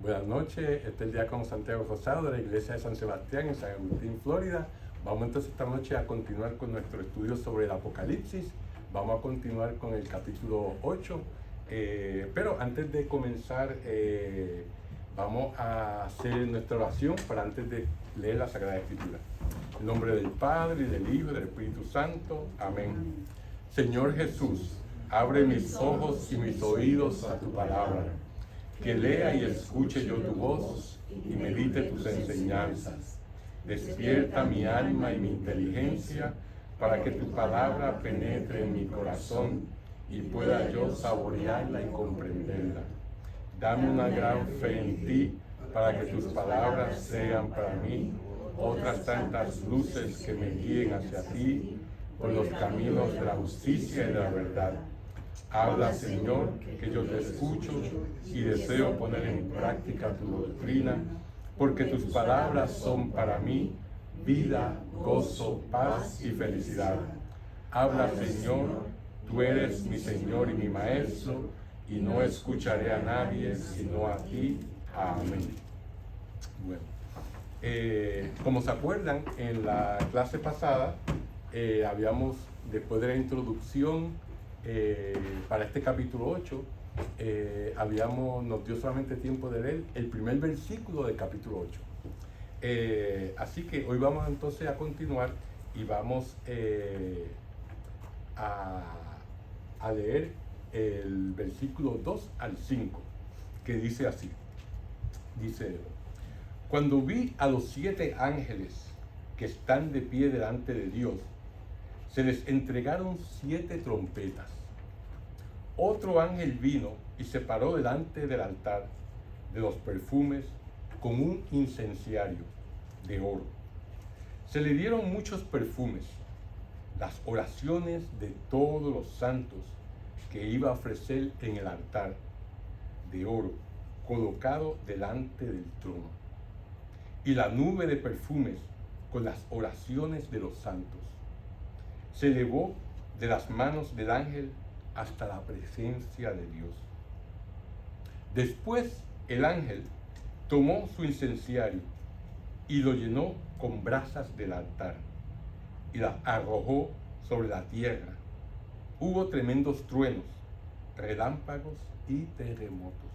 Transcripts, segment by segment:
Buenas noches, este es el diácono Santiago Rosado de la Iglesia de San Sebastián en San Agustín, Florida. Vamos entonces esta noche a continuar con nuestro estudio sobre el Apocalipsis. Vamos a continuar con el capítulo 8, pero antes de comenzar vamos a hacer nuestra oración para antes de leer la Sagrada Escritura. En nombre del Padre, y del Hijo y del Espíritu Santo. Amén. Señor Jesús, abre mis ojos y mis oídos a tu palabra, que lea y escuche yo tu voz y medite tus enseñanzas. Despierta mi alma y mi inteligencia para que tu palabra penetre en mi corazón y pueda yo saborearla y comprenderla. Dame una gran fe en ti para que tus palabras sean para mí otras tantas luces que me guíen hacia ti por los caminos de la justicia y de la verdad. Habla, Señor, que yo te escucho y deseo poner en práctica tu doctrina, porque tus palabras son para mí vida, gozo, paz y felicidad. Habla, Señor, tú eres mi Señor y mi Maestro, y no escucharé a nadie sino a ti. Amén. Bueno, como se acuerdan, en la clase pasada habíamos, después de la introducción, para este capítulo 8, nos dio solamente tiempo de leer el primer versículo del capítulo 8. Así que hoy vamos entonces a continuar y vamos a leer el versículo 2 al 5, que dice así. Dice: cuando vi a los 7 ángeles que están de pie delante de Dios, se les entregaron 7 trompetas. Otro ángel vino y se paró delante del altar de los perfumes con un incenciario de oro. Se le dieron muchos perfumes, las oraciones de todos los santos que iba a ofrecer en el altar de oro colocado delante del trono, y la nube de perfumes con las oraciones de los santos. Se elevó de las manos del ángel hasta la presencia de Dios. Después el ángel tomó su incenciario y lo llenó con brasas del altar y las arrojó sobre la tierra. Hubo tremendos truenos, relámpagos y terremotos.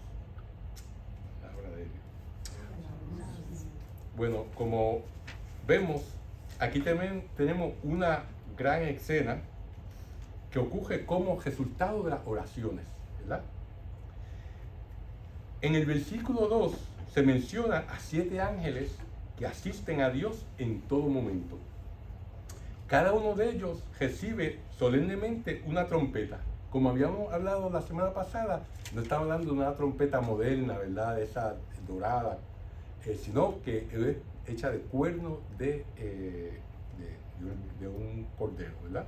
Palabra de Dios. Bueno, como vemos, aquí también tenemos una gran escena que ocurre como resultado de las oraciones, ¿verdad? En el versículo 2 se menciona a 7 ángeles que asisten a Dios en todo momento. Cada uno de ellos recibe solemnemente una trompeta. Como habíamos hablado la semana pasada, no estamos hablando de una trompeta moderna, ¿verdad? De esa dorada, sino que es hecha de cuerno de un cordero, ¿verdad?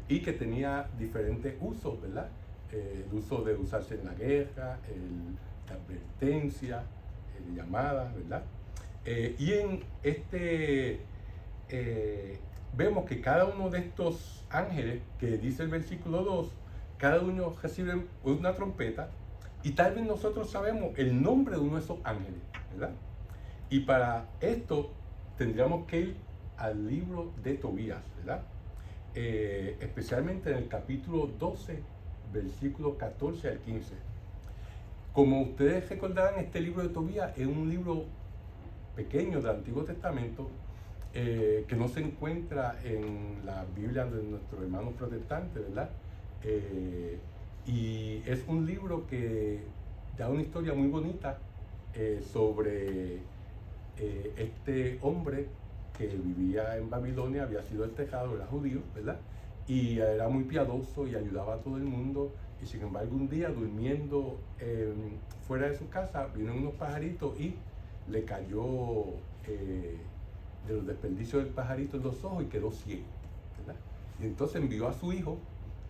Y que tenía diferentes usos, ¿verdad? El uso de usarse en la guerra, la advertencia, llamadas, ¿verdad? Y en vemos que cada uno de estos ángeles, que dice el versículo 2, cada uno recibe una trompeta, y tal vez nosotros sabemos el nombre de uno de esos ángeles, ¿verdad? Y para esto tendríamos que ir al libro de Tobías, ¿verdad? Especialmente en el capítulo 12, versículos 14 al 15. Como ustedes recordarán, este libro de Tobías es un libro pequeño del Antiguo Testamento que no se encuentra en la Biblia de nuestros hermanos protestantes, ¿verdad? Y es un libro que da una historia muy bonita sobre este hombre que vivía en Babilonia, había sido destejado, era judío, ¿verdad? Y era muy piadoso y ayudaba a todo el mundo, y sin embargo un día durmiendo fuera de su casa, vinieron unos pajaritos y le cayó de los desperdicios del pajarito en los ojos y quedó ciego, ¿verdad? Y entonces envió a su hijo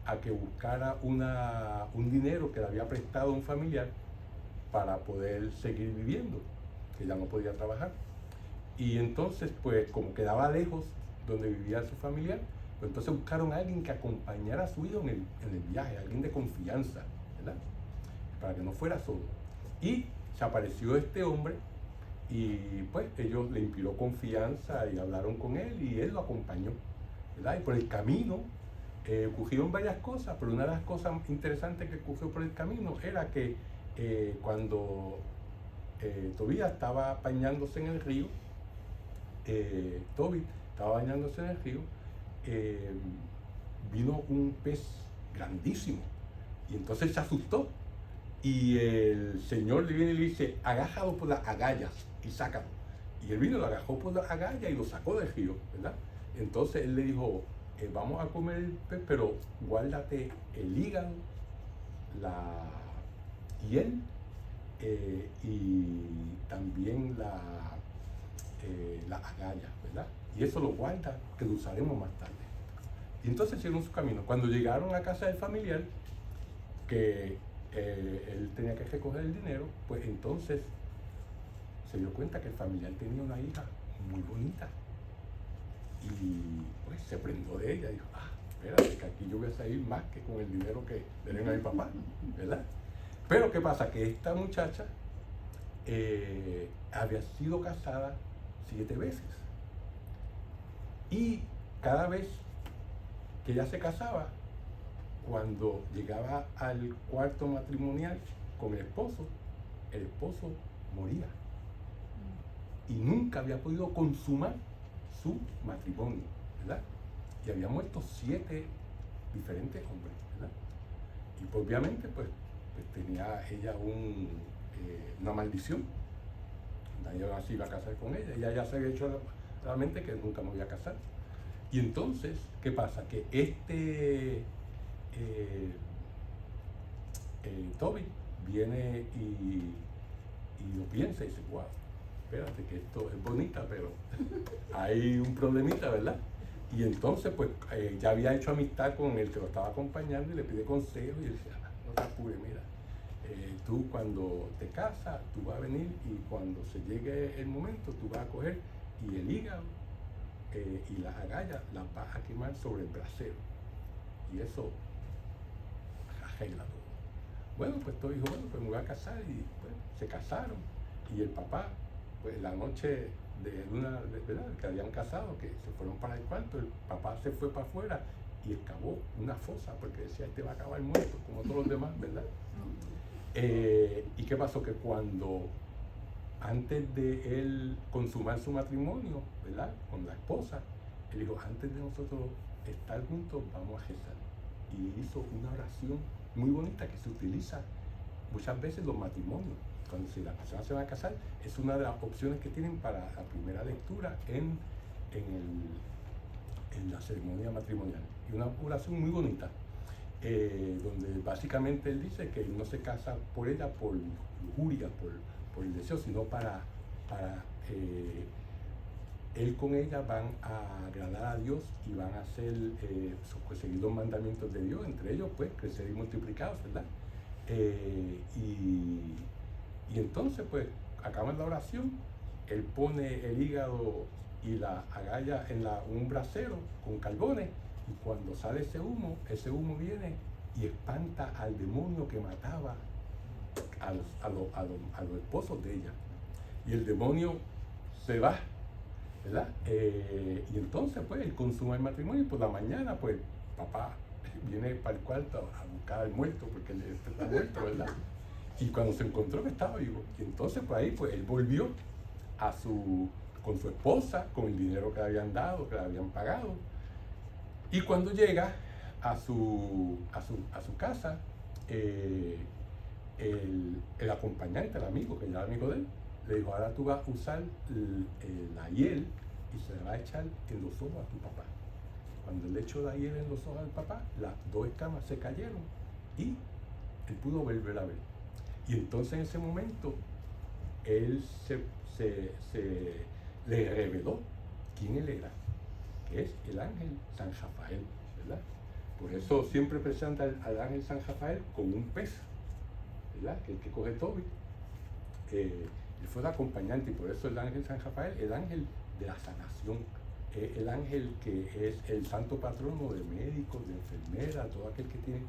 a que buscara un dinero que le había prestado a un familiar para poder seguir viviendo, que ya no podía trabajar. Y entonces, pues, como quedaba lejos donde vivía su familiar, pues entonces buscaron a alguien que acompañara a su hijo en el viaje, alguien de confianza, ¿verdad? Para que no fuera solo. Y se apareció este hombre y pues ellos le inspiró confianza y hablaron con él y él lo acompañó, ¿verdad? Y por el camino ocurrieron varias cosas, pero una de las cosas interesantes que ocurrió por el camino era que cuando Tobías estaba bañándose en el río, Toby estaba bañándose en el río, vino un pez grandísimo y entonces se asustó y el Señor le viene y le dice, agájalo por las agallas y sácalo. Y él vino, lo agajó por las agallas y lo sacó del río, ¿verdad? Entonces él le dijo, vamos a comer el pez, pero guárdate el hígado, la hiel y también la agalla, ¿verdad? Y eso lo guarda, que lo usaremos más tarde. Y entonces siguieron su camino. Cuando llegaron a casa del familiar, que él tenía que recoger el dinero, pues entonces se dio cuenta que el familiar tenía una hija muy bonita. Y pues se prendó de ella y dijo, espérate, que aquí yo voy a salir más que con el dinero que le den a mi papá, ¿verdad? Pero ¿qué pasa? Que esta muchacha había sido casada 7 veces. Y cada vez que ella se casaba, cuando llegaba al cuarto matrimonial con el esposo moría. Y nunca había podido consumar su matrimonio, ¿verdad? Y había muerto 7 diferentes hombres, ¿verdad? Y pues, obviamente pues tenía ella una maldición. Nadie se iba a casar con ella. Ella ya se había hecho a la mente que nunca me voy a casar. Y entonces, ¿qué pasa? Que Toby viene y lo piensa y dice, wow, espérate que esto es bonita, pero hay un problemita, ¿verdad? Y entonces pues ya había hecho amistad con el que lo estaba acompañando y le pide consejo y él dice, no te apures, mira, tú cuando te casas, tú vas a venir y cuando se llegue el momento, tú vas a coger y el hígado y las agallas las vas a quemar sobre el brasero. Y eso arregla todo. Bueno, pues todo dijo, bueno, pues me voy a casar y pues se casaron. Y el papá, pues la noche de luna, ¿verdad?, que habían casado, que se fueron para el cuarto, el papá se fue para afuera y excavó una fosa porque decía, este va a acabar muerto, como todos los demás, ¿verdad? ¿Y qué pasó? Que cuando, antes de él consumar su matrimonio, ¿verdad?, con la esposa, él dijo, antes de nosotros estar juntos, vamos a rezar. Y hizo una oración muy bonita que se utiliza muchas veces en los matrimonios. Cuando la persona se va a casar, es una de las opciones que tienen para la primera lectura en la ceremonia matrimonial. Y una oración muy bonita, donde básicamente él dice que él no se casa por ella por lujuria, por el deseo, sino para él con ella van a agradar a Dios y van a hacer, pues, seguir los mandamientos de Dios, entre ellos pues crecer y multiplicados, ¿verdad? Y entonces pues acaban la oración, él pone el hígado y la agalla en un brasero con carbones y cuando sale ese humo viene y espanta al demonio que mataba a los esposos de ella. Y el demonio se va, ¿verdad? Y entonces pues él consuma el matrimonio y por la mañana pues papá viene para el cuarto a buscar al muerto porque él está muerto, ¿verdad? Y cuando se encontró que estaba vivo, y entonces por ahí pues él volvió con su esposa, con el dinero que le habían dado, que le habían pagado. Y cuando llega a su casa, el acompañante, el amigo, que ya era amigo de él, le dijo, ahora tú vas a usar la hiel y se le va a echar en los ojos a tu papá. Cuando él le echó la hiel en los ojos al papá, las 2 escamas se cayeron y él pudo volver a ver. Y entonces en ese momento él le reveló quién él era, que es el ángel San Rafael, ¿verdad? Por eso siempre presenta al ángel San Rafael con un pez, ¿verdad? Que es el que coge Toby. Él fue el acompañante y por eso el ángel San Rafael, el ángel de la sanación, el ángel que es el santo patrono de médicos, de enfermeras, todo aquel que tiene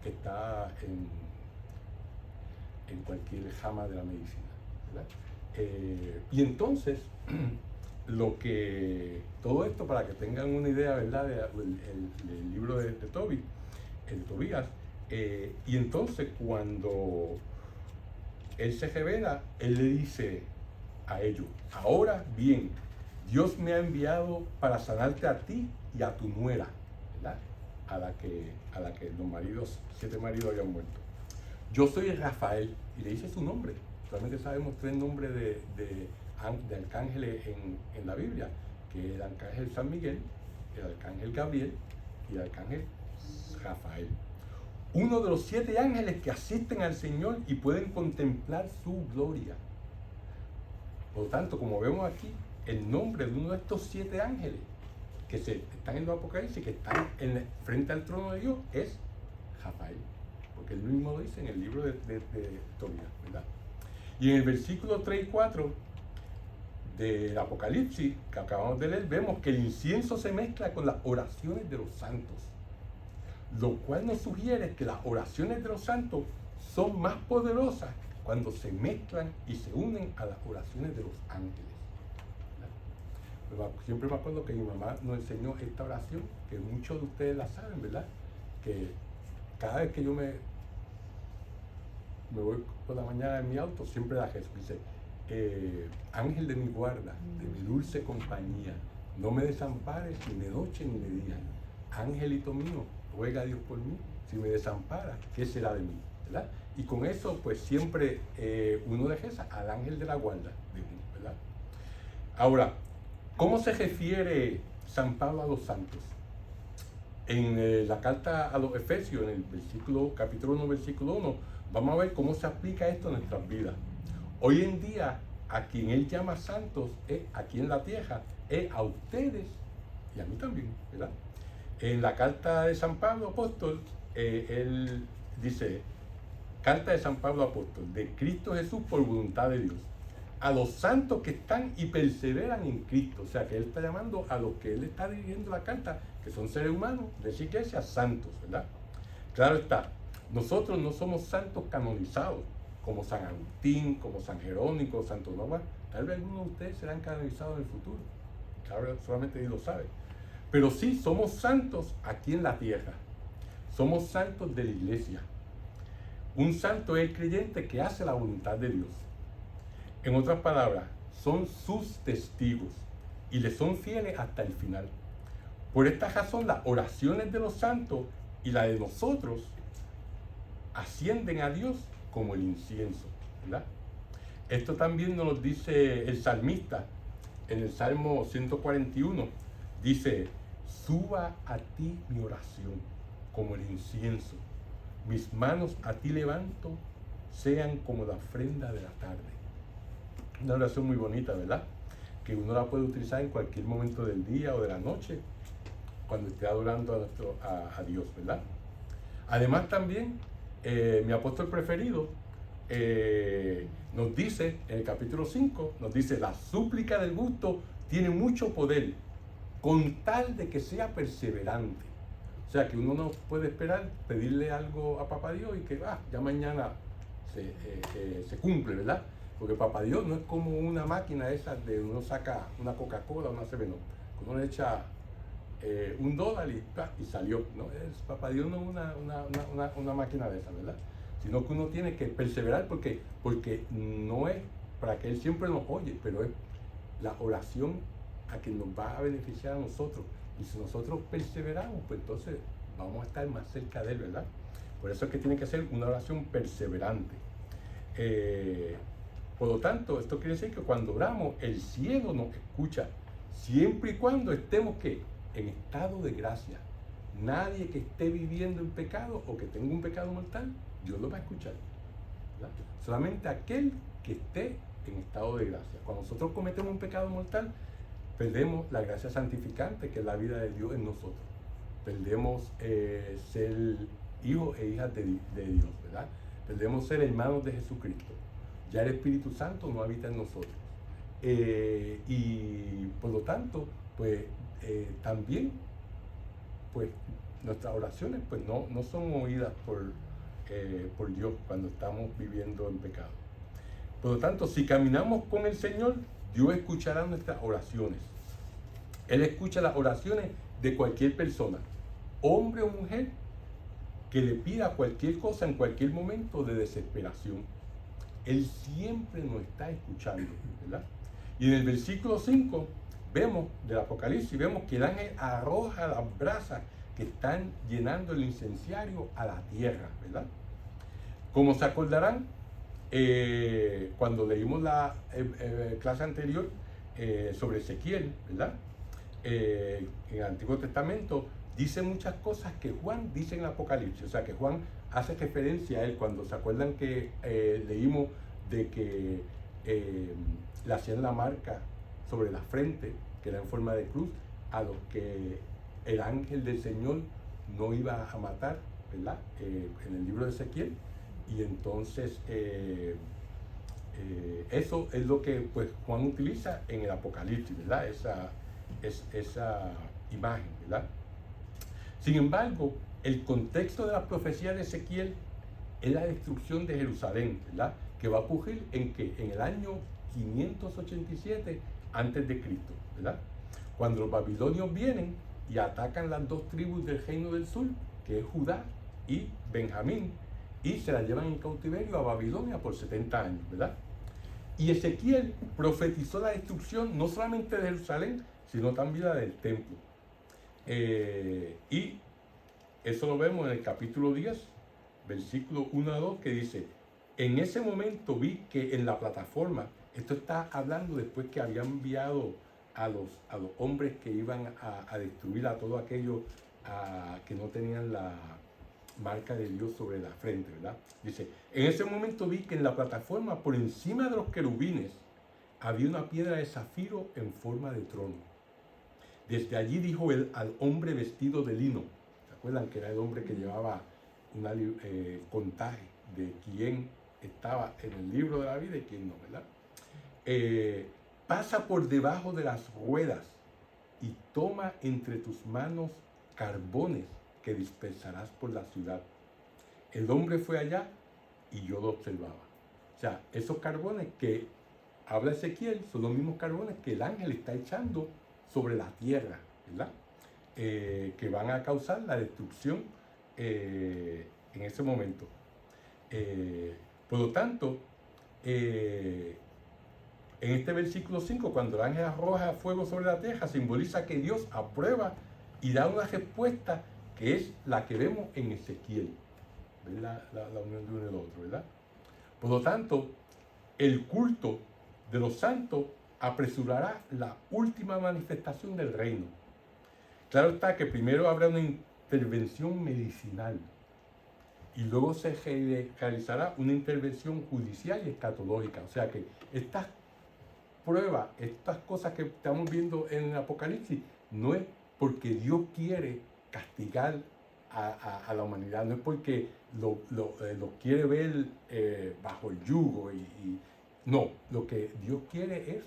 que está en cualquier rama de la medicina, ¿verdad? Y entonces, todo esto para que tengan una idea, ¿verdad? El libro de Tobías, y entonces cuando él se revela, él le dice a ellos: ahora bien, Dios me ha enviado para sanarte a ti y a tu nuera, ¿verdad? A la que los 7 maridos habían muerto. Yo soy Rafael, y le dice su nombre. Solamente sabemos 3 nombres de arcángeles en la Biblia, que es el arcángel San Miguel, el arcángel Gabriel y el arcángel Rafael. Uno de los 7 ángeles que asisten al Señor y pueden contemplar su gloria. Por lo tanto, como vemos aquí, el nombre de uno de estos 7 ángeles que están en los Apocalipsis, que están frente al trono de Dios, es Rafael, porque él mismo lo dice en el libro de Tobías, ¿verdad? Y en el versículo 3 y 4 del Apocalipsis que acabamos de leer, vemos que el incienso se mezcla con las oraciones de los santos, lo cual nos sugiere que las oraciones de los santos son más poderosas cuando se mezclan y se unen a las oraciones de los ángeles. Siempre me acuerdo que mi mamá nos enseñó esta oración, que muchos de ustedes la saben, ¿verdad? Que cada vez que yo me voy por la mañana en mi auto, siempre da Jesús. Dice: ángel de mi guarda, de mi dulce compañía, no me desampares ni de noche ni de día. Angelito mío, ruega a Dios por mí. Si me desampara, ¿qué será de mí? ¿Verdad? Y con eso, pues siempre uno le reza al ángel de la guarda de mí, ¿verdad? Ahora, ¿cómo se refiere San Pablo a los santos? En la carta a los Efesios, en el capítulo 1, versículo 1, vamos a ver cómo se aplica esto en nuestras vidas. Hoy en día, a quien él llama santos, aquí en la tierra, es a ustedes y a mí también, ¿verdad? En la carta de San Pablo Apóstol, él dice: carta de San Pablo Apóstol, de Cristo Jesús por voluntad de Dios, a los santos que están y perseveran en Cristo. O sea, que él está llamando a los que él está dirigiendo la carta, que son seres humanos, de esa iglesia, santos, ¿verdad? Claro está, nosotros no somos santos canonizados, como San Agustín, como San Jerónimo, Santo Tomás. Tal vez algunos de ustedes serán canonizados en el futuro, claro, solamente Dios lo sabe. Pero sí, somos santos aquí en la tierra, somos santos de la iglesia. Un santo es el creyente que hace la voluntad de Dios. En otras palabras, son sus testigos y le son fieles hasta el final. Por esta razón, las oraciones de los santos y las de nosotros ascienden a Dios como el incienso, ¿verdad? Esto también nos lo dice el salmista en el Salmo 141. Dice: suba a ti mi oración como el incienso, mis manos a ti levanto, sean como la ofrenda de la tarde. Una oración muy bonita, ¿verdad? Que uno la puede utilizar en cualquier momento del día o de la noche, cuando esté adorando a Dios, ¿verdad? Además también, mi apóstol preferido nos dice, en el capítulo 5, nos dice: la súplica del justo tiene mucho poder, con tal de que sea perseverante. O sea, que uno no puede esperar pedirle algo a Papá Dios y que ya mañana se cumple, ¿verdad? Porque Papá Dios no es como una máquina esa de uno saca una Coca-Cola o una 7-Up, uno le echa $1 y salió, ¿no? Papá Dios no es una máquina de esas, ¿verdad? Sino que uno tiene que perseverar porque no es para que Él siempre nos oye, pero es la oración a que nos va a beneficiar a nosotros. Y si nosotros perseveramos, pues entonces vamos a estar más cerca de Él, ¿verdad? Por eso es que tiene que ser una oración perseverante. Por lo tanto, esto quiere decir que cuando oramos, el cielo nos escucha, siempre y cuando estemos, ¿qué? En estado de gracia. Nadie que esté viviendo en pecado o que tenga un pecado mortal, Dios lo va a escuchar, ¿verdad? Solamente aquel que esté en estado de gracia. Cuando nosotros cometemos un pecado mortal, perdemos la gracia santificante, que es la vida de Dios en nosotros. Perdemos ser hijos e hijas de Dios, ¿verdad? Perdemos ser hermanos de Jesucristo. Ya el Espíritu Santo no habita en nosotros. Y por lo tanto, pues también, pues nuestras oraciones pues no son oídas por Dios cuando estamos viviendo en pecado. Por lo tanto, si caminamos con el Señor, Dios escuchará nuestras oraciones. Él escucha las oraciones de cualquier persona, hombre o mujer, que le pida cualquier cosa en cualquier momento de desesperación. Él siempre nos está escuchando, ¿verdad? Y en el versículo 5 vemos del Apocalipsis, vemos que el ángel arroja las brasas que están llenando el incensario a la tierra, ¿verdad? Como se acordarán, cuando leímos la clase anterior sobre Ezequiel, ¿verdad? En el Antiguo Testamento dice muchas cosas que Juan dice en el Apocalipsis, o sea que Juan hace referencia a él cuando se acuerdan que leímos de que le hacían la marca sobre la frente, que era en forma de cruz, a los que el ángel del Señor no iba a matar, ¿verdad? En el libro de Ezequiel. Y entonces eso es lo que pues Juan utiliza en el Apocalipsis, ¿verdad? Esa imagen, ¿verdad? Sin embargo, el contexto de la profecía de Ezequiel es la destrucción de Jerusalén, ¿verdad? Que va a ocurrir en el año 587 antes de Cristo, ¿verdad? Cuando los babilonios vienen y atacan las dos tribus del reino del sur, que es Judá y Benjamín, y se la llevan en cautiverio a Babilonia por 70 años, ¿verdad? Y Ezequiel profetizó la destrucción no solamente de Jerusalén, sino también la del templo. Y eso lo vemos en el capítulo 10, versículo 1 a 2, que dice: en ese momento vi que en la plataforma, esto está hablando después que habían enviado a los hombres que iban a destruir a todos aquellos que no tenían la marca de Dios sobre la frente, ¿verdad? Dice: en ese momento vi que en la plataforma, por encima de los querubines, había una piedra de zafiro en forma de trono. Desde allí dijo él al hombre vestido de lino. ¿Se acuerdan que era el hombre que llevaba una contaje de quién estaba en el libro de la vida y quién no, ¿verdad? Pasa por debajo de las ruedas y toma entre tus manos carbones que dispersarás por la ciudad. El hombre fue allá y yo lo observaba. O sea, esos carbones que habla Ezequiel son los mismos carbones que el ángel está echando sobre la tierra, ¿verdad? Que van a causar la destrucción en ese momento. Por lo tanto, en este versículo 5, cuando el ángel arroja fuego sobre la tierra, simboliza que Dios aprueba y da una respuesta que es la que vemos en Ezequiel. ¿Ven la unión de uno y el otro, verdad? Por lo tanto, el culto de los santos apresurará la última manifestación del reino. Claro está que primero habrá una intervención medicinal y luego se realizará una intervención judicial y escatológica. O sea que estas pruebas, estas cosas que estamos viendo en el Apocalipsis, no es porque Dios quiere castigar a la humanidad, no es porque lo quiere ver bajo el yugo no, lo que Dios quiere es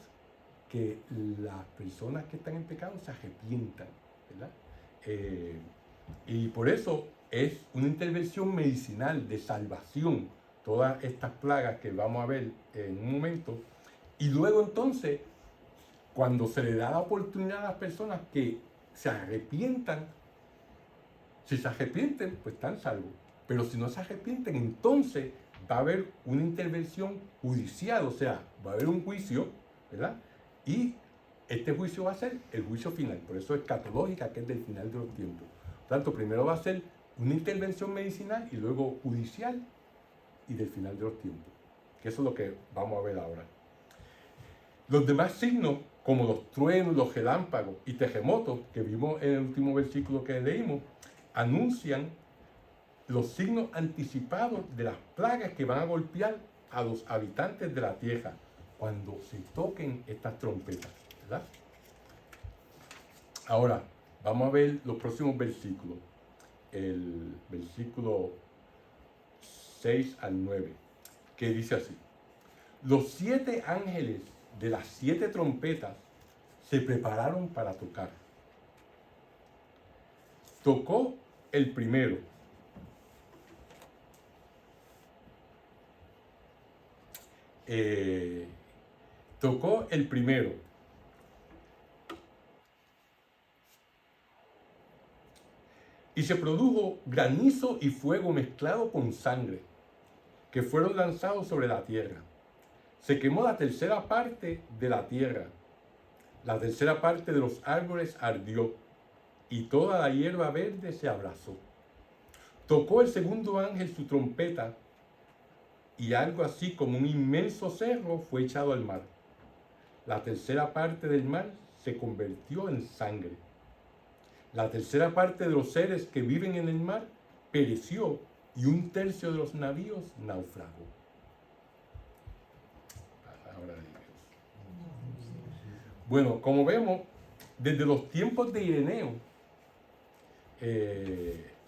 que las personas que están en pecado se arrepientan, ¿verdad? Y por eso es una intervención medicinal de salvación, todas estas plagas que vamos a ver en un momento, y luego entonces, cuando se le da la oportunidad a las personas que se arrepientan, si se arrepienten, pues están salvos, pero si no se arrepienten, entonces va a haber una intervención judicial, o sea, va a haber un juicio, ¿verdad? Y este juicio va a ser el juicio final, por eso es escatológica, que es del final de los tiempos. Por tanto, primero va a ser una intervención medicinal y luego judicial y del final de los tiempos, que eso es lo que vamos a ver ahora. Los demás signos, como los truenos, los relámpagos y terremotos, que vimos en el último versículo que leímos, anuncian los signos anticipados de las plagas que van a golpear a los habitantes de la tierra cuando se toquen estas trompetas, ¿verdad? Ahora, vamos a ver los próximos versículos. El versículo 6 al 9, que dice así: los 7 ángeles de las 7 trompetas se prepararon para tocar. Tocó el primero, Tocó el primero. Y se produjo granizo y fuego mezclado con sangre, que fueron lanzados sobre la tierra. Se quemó la tercera parte de la tierra. La tercera parte de los árboles ardió, y toda la hierba verde se abrazó. Tocó el segundo ángel su trompeta, y algo así como un inmenso cerro fue echado al mar. La tercera parte del mar se convirtió en sangre. La tercera parte de los seres que viven en el mar pereció, y un tercio de los navíos naufragó. Palabra de Dios. Bueno, como vemos, desde los tiempos de Ireneo,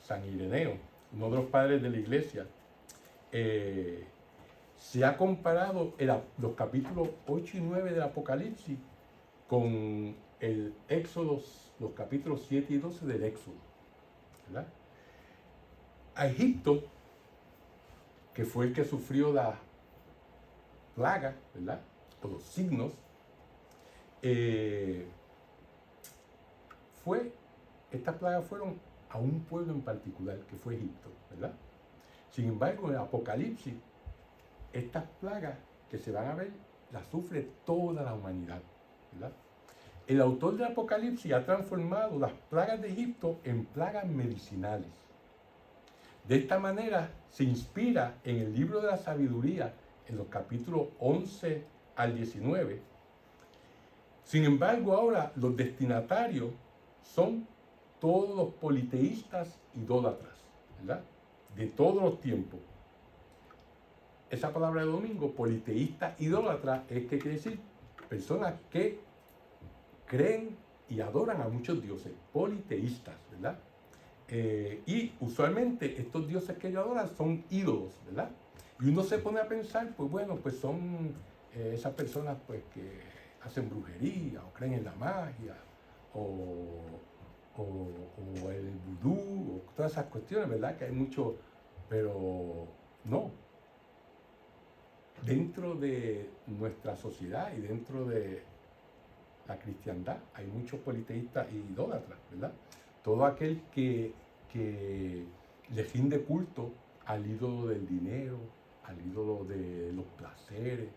San Ireneo, uno de los padres de la iglesia, se ha comparado los capítulos 8 y 9 del Apocalipsis con el Éxodo, los capítulos 7 y 12 del Éxodo, ¿verdad? A Egipto, que fue el que sufrió la plaga, ¿verdad? O los signos, estas plagas fueron a un pueblo en particular, que fue Egipto, ¿verdad? Sin embargo, en el Apocalipsis, estas plagas que se van a ver, las sufre toda la humanidad, ¿verdad? El autor del Apocalipsis ha transformado las plagas de Egipto en plagas medicinales. De esta manera se inspira en el libro de la sabiduría, en los capítulos 11 al 19. Sin embargo, ahora los destinatarios son todos los politeístas idólatras, ¿verdad? De todos los tiempos. Esa palabra de domingo, politeísta, idólatra, es que quiere decir personas que creen y adoran a muchos dioses, politeístas, ¿verdad? Y usualmente estos dioses que ellos adoran son ídolos, ¿verdad? Y uno se pone a pensar, pues bueno, pues son esas personas pues que hacen brujería o creen en la magia o el vudú o todas esas cuestiones, ¿verdad? Que hay mucho, pero no. Dentro de nuestra sociedad y dentro de la cristiandad hay muchos politeístas y idólatras, ¿verdad? Todo aquel que le rinde culto al ídolo del dinero, al ídolo de los placeres,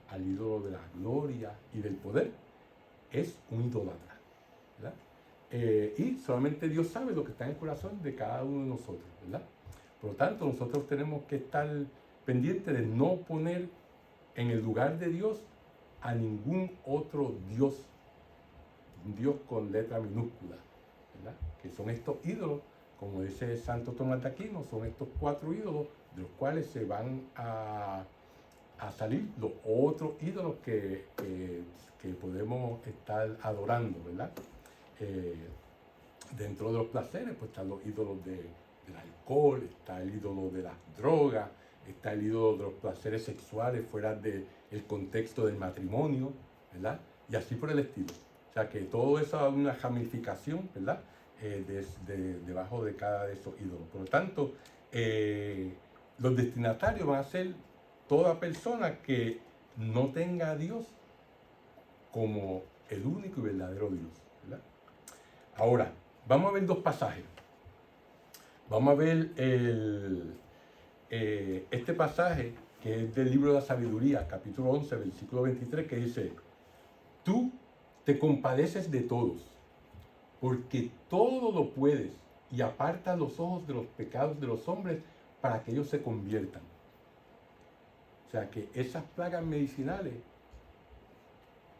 al ídolo de la gloria y del poder, es un idólatra, ¿verdad? Y solamente Dios sabe lo que está en el corazón de cada uno de nosotros, ¿verdad? Por lo tanto, nosotros tenemos que estar pendientes de no poner en el lugar de Dios a ningún otro Dios, un Dios con letra minúscula, ¿verdad? Que son estos ídolos, como dice Santo Tomás de Aquino, son estos 4 ídolos de los cuales se van a salir los otros ídolos que podemos estar adorando, ¿verdad? Dentro de los placeres, pues están los ídolos del alcohol, está el ídolo de las drogas, está el ídolo de los placeres sexuales fuera del contexto del matrimonio, ¿verdad? Y así por el estilo. O sea que todo eso es una ramificación, ¿verdad? Debajo de cada de esos ídolos. Por lo tanto, los destinatarios van a ser toda persona que no tenga a Dios como el único y verdadero Dios, ¿verdad? Ahora, vamos a ver 2 pasajes. Vamos a ver este pasaje que es del libro de la sabiduría, capítulo 11, versículo 23, que dice: tú te compadeces de todos, porque todo lo puedes, y apartas los ojos de los pecados de los hombres para que ellos se conviertan. O sea que esas plagas medicinales,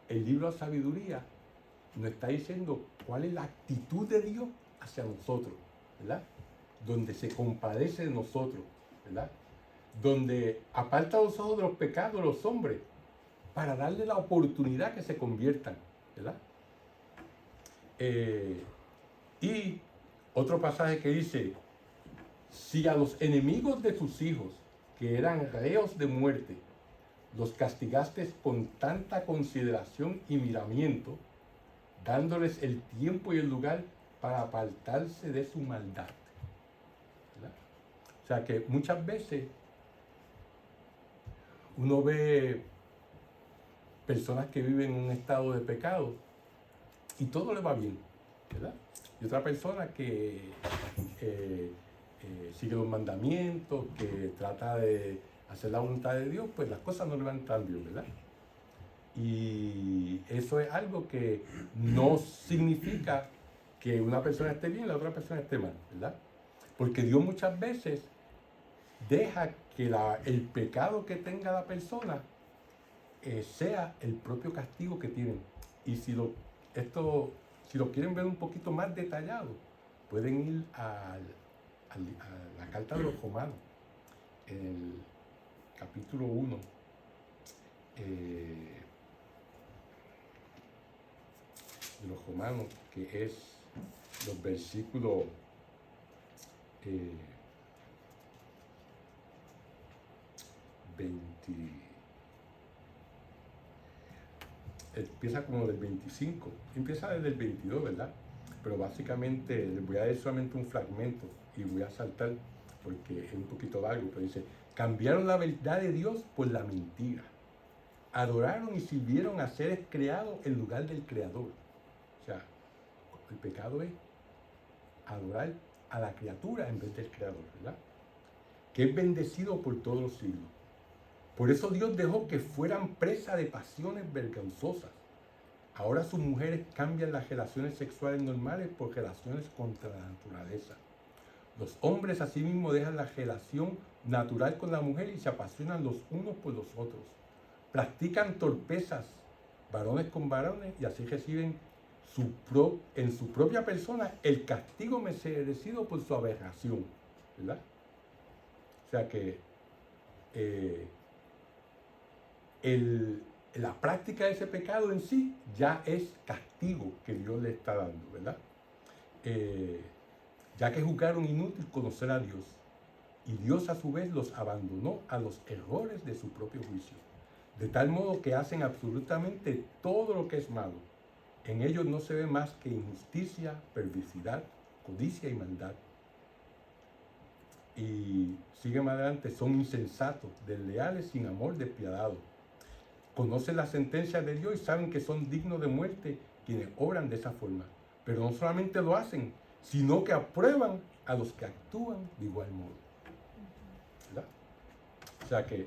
el libro de la sabiduría nos está diciendo cuál es la actitud de Dios hacia nosotros, ¿verdad? Donde se compadece de nosotros, ¿verdad? Donde aparta los ojos de los pecados de los hombres para darle la oportunidad que se conviertan, ¿verdad? Y otro pasaje que dice: si a los enemigos de tus hijos, que eran reos de muerte, los castigaste con tanta consideración y miramiento, dándoles el tiempo y el lugar para apartarse de su maldad, ¿verdad? O sea que muchas veces uno ve personas que viven en un estado de pecado y todo le va bien, ¿verdad? Y otra persona que sigue los mandamientos, que trata de hacer la voluntad de Dios, pues las cosas no le van tan bien, ¿verdad? Y eso es algo que no significa que una persona esté bien y la otra persona esté mal, ¿verdad? Porque Dios muchas veces deja que el pecado que tenga la persona sea el propio castigo que tienen. Y si lo quieren ver un poquito más detallado, pueden ir a la carta de los Romanos, en el capítulo 1, de los Romanos, que es los versículos 20, empieza como del 25, empieza desde el 22, ¿verdad? Pero básicamente les voy a dar solamente un fragmento y voy a saltar porque es un poquito largo, pero dice: cambiaron la verdad de Dios por la mentira, adoraron y sirvieron a seres creados en lugar del Creador. O sea, el pecado es adorar a la criatura en vez del Creador, ¿verdad? Que es bendecido por todos los siglos. Por eso Dios dejó que fueran presa de pasiones vergonzosas. Ahora sus mujeres cambian las relaciones sexuales normales por relaciones contra la naturaleza. Los hombres asimismo dejan la relación natural con la mujer y se apasionan los unos por los otros. Practican torpezas, varones con varones, y así reciben en su propia persona el castigo merecido por su aberración, ¿verdad? O sea que la práctica de ese pecado en sí ya es castigo que Dios le está dando, ¿verdad? Ya que juzgaron inútil conocer a Dios, y Dios a su vez los abandonó a los errores de su propio juicio, de tal modo que hacen absolutamente todo lo que es malo. En ellos no se ve más que injusticia, perversidad, codicia y maldad. Y sigue más adelante: son insensatos, desleales, sin amor, despiadados. Conocen las sentencias de Dios y saben que son dignos de muerte quienes obran de esa forma. Pero no solamente lo hacen, sino que aprueban a los que actúan de igual modo, ¿verdad? O sea que,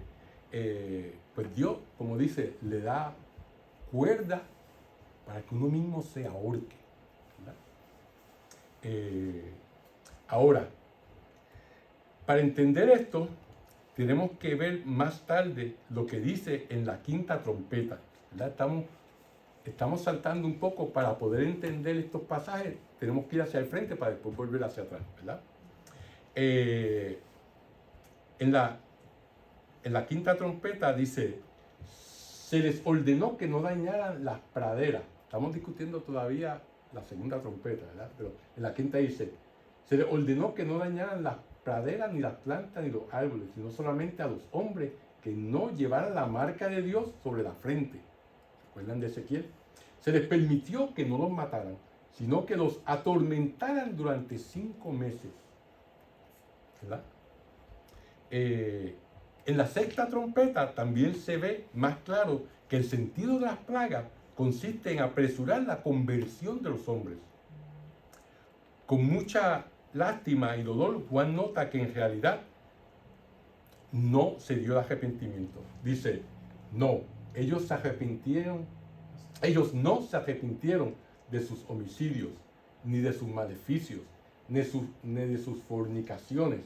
pues Dios, como dice, le da cuerda para que uno mismo se ahorque, ¿verdad? Ahora, para entender esto, tenemos que ver más tarde lo que dice en la quinta trompeta, ¿verdad? Estamos saltando un poco para poder entender estos pasajes. Tenemos que ir hacia el frente para después volver hacia atrás, ¿verdad? En la quinta trompeta dice: se les ordenó que no dañaran las praderas. Estamos discutiendo todavía la segunda trompeta, ¿verdad? Pero en la quinta dice: se les ordenó que no dañaran las praderas, ni las plantas, ni los árboles, sino solamente a los hombres que no llevaran la marca de Dios sobre la frente. ¿Se acuerdan de Ezequiel? Se les permitió que no los mataran, sino que los atormentaran durante 5 meses, ¿verdad? En la sexta trompeta también se ve más claro que el sentido de las plagas consiste en apresurar la conversión de los hombres. Con mucha lástima y dolor, Juan nota que en realidad no se dio el arrepentimiento. Dice: no, ellos no se arrepintieron de sus homicidios, ni de sus maleficios, ni de sus fornicaciones,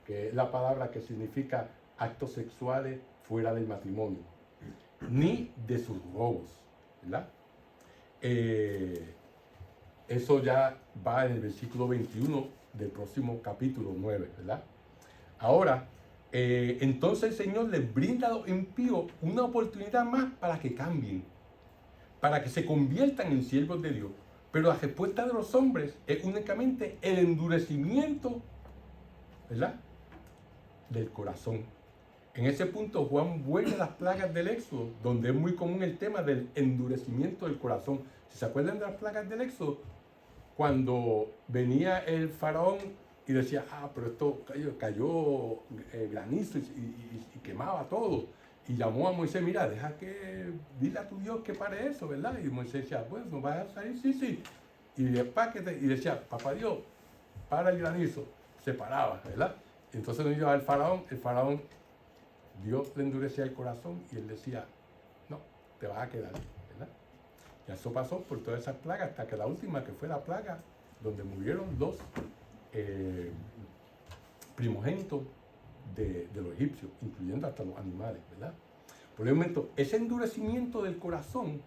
que es la palabra que significa actos sexuales fuera del matrimonio, ni de sus robos, ¿verdad? Eso ya va en el versículo 21 del próximo capítulo 9, ¿verdad? Ahora, entonces el Señor les brinda a los impíos una oportunidad más para que cambien, para que se conviertan en siervos de Dios. Pero la respuesta de los hombres es únicamente el endurecimiento, ¿verdad?, del corazón. En ese punto Juan vuelve a las plagas del Éxodo, donde es muy común el tema del endurecimiento del corazón. Si se acuerdan de las plagas del Éxodo, cuando venía el faraón y decía: pero esto cayó granizo y quemaba todo. y llamó a Moisés, mira, dile a tu Dios que pare eso, ¿verdad? Y Moisés decía, pues, ¿no vas a salir? Sí, sí. Y decía, papá Dios, para el granizo. Se paraba, ¿verdad? Y entonces nos iba al faraón, Dios le endurecía el corazón y él decía, no, te vas a quedar, ¿verdad? Y eso pasó por todas esas plagas, hasta que la última, que fue la plaga, donde murieron dos primogénitos de los egipcios, incluyendo hasta los animales, ¿verdad? Por el momento, ese endurecimiento del corazón,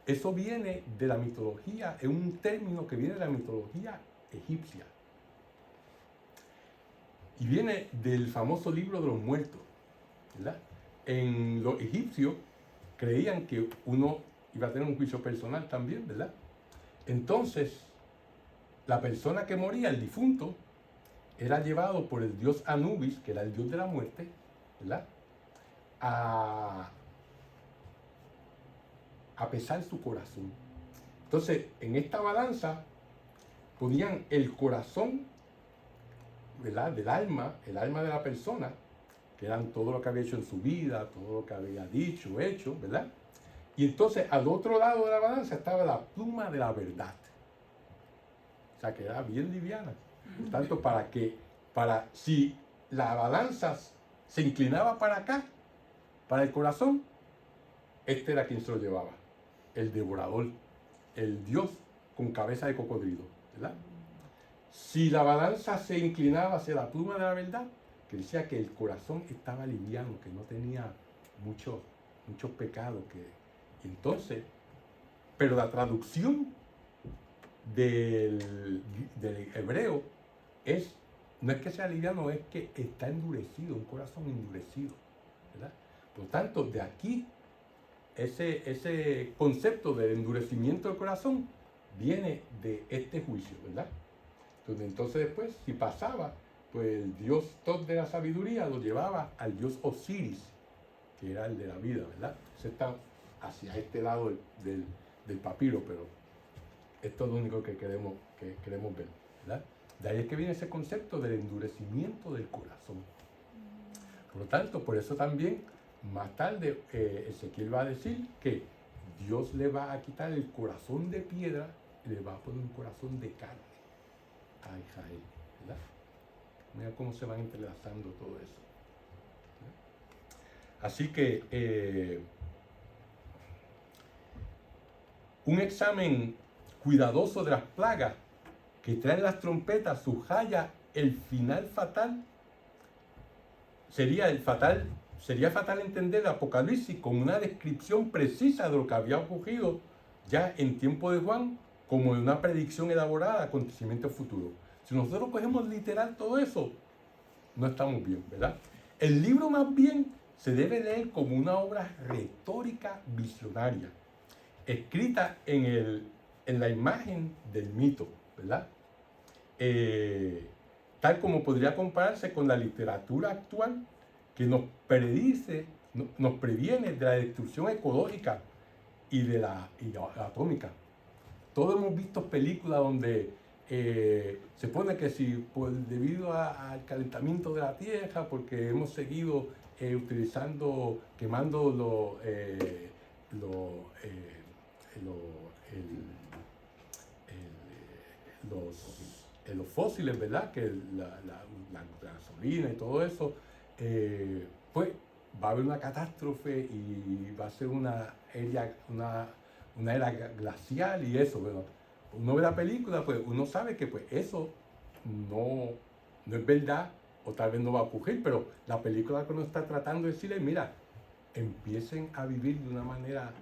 eso viene de la mitología, es un término que viene de la mitología egipcia. Y viene del famoso libro de los muertos, ¿verdad? En los egipcios creían que uno iba a tener un juicio personal también, ¿verdad? Entonces, la persona que moría, el difunto, era llevado por el dios Anubis, que era el dios de la muerte, ¿verdad? A pesar su corazón. Entonces, en esta balanza ponían el corazón, ¿verdad?, del alma, el alma de la persona, que eran todo lo que había hecho en su vida, todo lo que había dicho, hecho, ¿verdad? Y entonces al otro lado de la balanza estaba la pluma de la verdad. O sea, que era bien liviana. Por tanto, si la balanza se inclinaba para acá, para el corazón, este era quien se lo llevaba. El devorador, el Dios con cabeza de cocodrilo, ¿verdad? Si la balanza se inclinaba hacia la pluma de la verdad, que decía que el corazón estaba liviano, que no tenía muchos pecados, entonces, pero la traducción del hebreo no es que sea liviano, es que está endurecido, un corazón endurecido, ¿verdad? Por lo tanto, de aquí, ese concepto del endurecimiento del corazón viene de este juicio, ¿verdad? Entonces después, si pasaba, pues el dios Tot de la sabiduría lo llevaba al dios Osiris, que era el de la vida, ¿verdad? Se está hacia este lado del papiro, pero esto es lo único que queremos ver, ¿verdad? De ahí es que viene ese concepto del endurecimiento del corazón. Por lo tanto, por eso también, más tarde, Ezequiel va a decir que Dios le va a quitar el corazón de piedra y le va a poner un corazón de carne a Israel, ¿verdad? Mira cómo se van entrelazando todo eso, ¿verdad? Así que un examen cuidadoso de las plagas que traen las trompetas subraya el final fatal. Sería fatal entender el Apocalipsis como una descripción precisa de lo que había ocurrido ya en tiempo de Juan, como una predicción elaborada de acontecimientos futuros. Si nosotros cogemos literal todo eso, no estamos bien, ¿verdad? El libro más bien se debe leer como una obra retórica visionaria, escrita en la imagen del mito, ¿verdad? Tal como podría compararse con la literatura actual que nos previene de la destrucción ecológica y de la atómica. Todos hemos visto películas donde se pone que si debido al calentamiento de la Tierra, porque hemos seguido quemando los fósiles, ¿verdad? Que la gasolina y todo eso, pues va a haber una catástrofe y va a ser una era glacial y eso. Bueno, uno ve la película, pues uno sabe que pues eso no es verdad o tal vez no va a ocurrir, pero la película que uno está tratando de decirle, mira, empiecen a vivir de una manera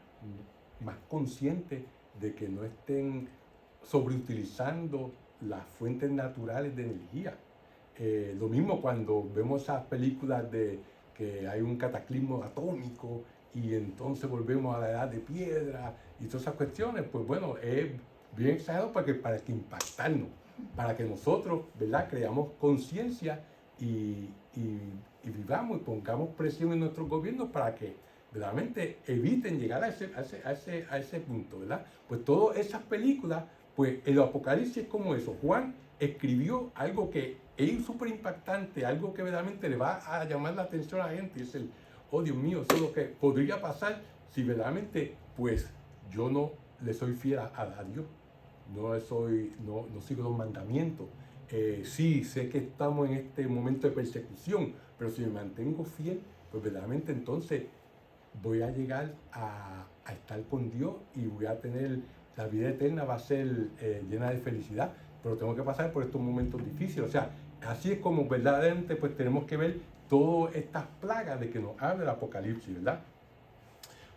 más consciente de que no estén sobreutilizando las fuentes naturales de energía. Lo mismo cuando vemos esas películas de que hay un cataclismo atómico y entonces volvemos a la edad de piedra y todas esas cuestiones, pues bueno, es bien exagerado para que impactarnos, para que nosotros, ¿verdad?, creamos conciencia y vivamos y pongamos presión en nuestros gobiernos para que verdaderamente eviten llegar a ese punto, ¿verdad? Pues todas esas películas, pues el Apocalipsis es como eso. Juan escribió algo que es súper impactante, algo que verdaderamente le va a llamar la atención a la gente. Es oh Dios mío, eso es lo que podría pasar si verdaderamente, pues, yo no le soy fiel a Dios, no sigo los mandamientos. Sí, sé que estamos en este momento de persecución, pero si me mantengo fiel, pues verdaderamente entonces voy a llegar a estar con Dios y voy a tener, la vida eterna va a ser llena de felicidad, pero tengo que pasar por estos momentos difíciles. O sea, así es como verdaderamente pues tenemos que ver todas estas plagas de que nos habla el Apocalipsis, ¿verdad?